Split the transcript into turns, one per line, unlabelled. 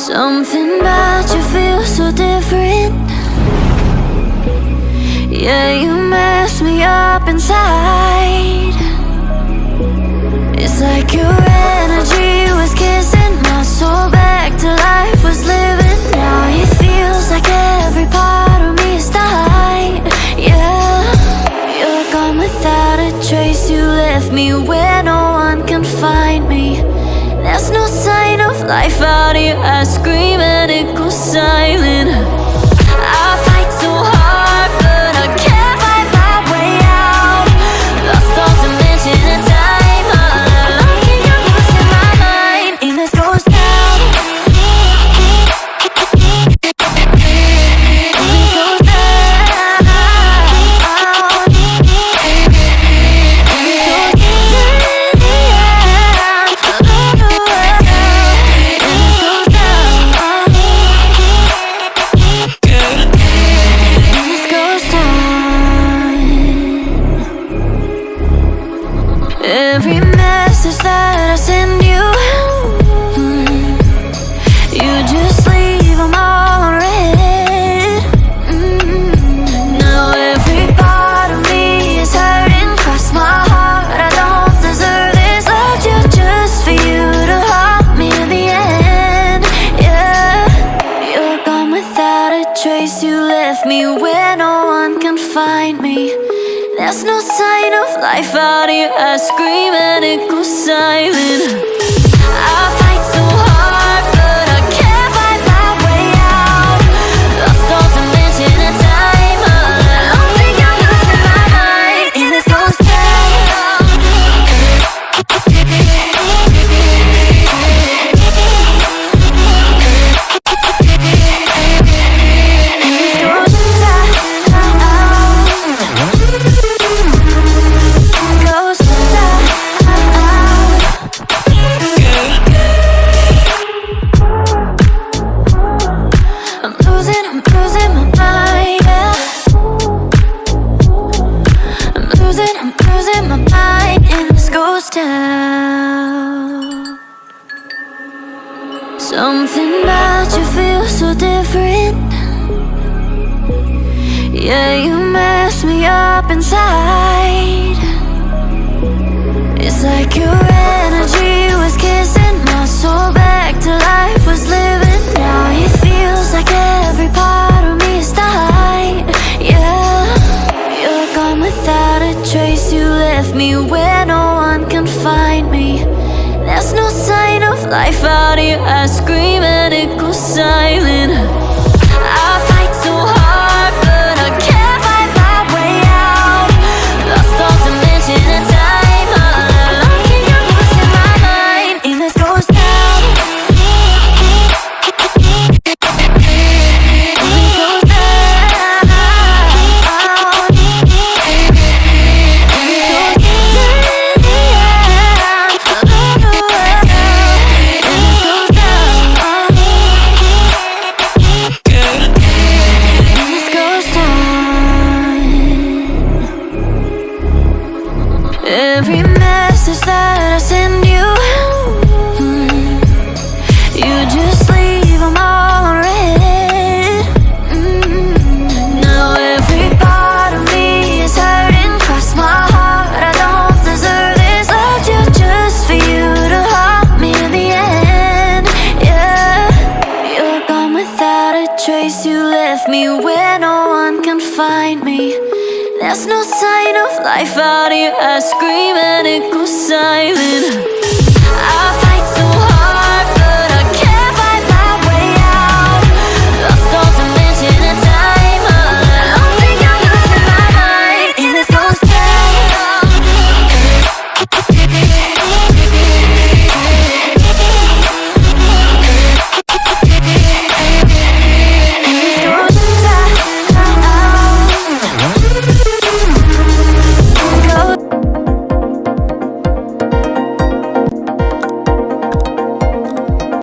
Something about you feels so different. Yeah, you mess me up inside. It's like your energy was kissing my soul back to life, was living. Now it feels like every part of me is died. Yeah, you're gone without a trace. You left me where no one can find me. There's no sign of life out here. I scream and it goes silent. I fight so hard, but I can't find my way out. Lost all dimension and time. I'm getting lost in my mind. And this goes down. Every message that I send you, you just leave them all unread. Now every part of me is hurting. Cross my heart, I don't deserve this. Loved you just for you to haunt me in the end. Yeah, you're gone without a trace. You left me where no one can find me. There's no sign of life out here. I scream and it goes silent. I fight so hard, but I can't find my way out. Lost all dimension and time. I don't think I'm losing my mind. And this goes down. Something about you feels so different. Yeah, you mess me up inside. It's like your energy was kissing my soul back to life, was living. Now it feels like every part of me is died. Yeah, you're gone without a trace. You left me where no one can find me. There's no sign of life out here. I scream and it goes silent. I fight so hard, but I can't find my way out. Lost all dimension and time. I'm getting lost in my mind. And this goes down. Every message that I send you, you just leave them all unread. Now every part of me is hurting. Cross my heart, I don't deserve this. Loved you just for you to haunt me in the end. Yeah, you're gone without a trace. You left me where no one can find me. There's no sign of life out here. I scream and it goes silent. I fight so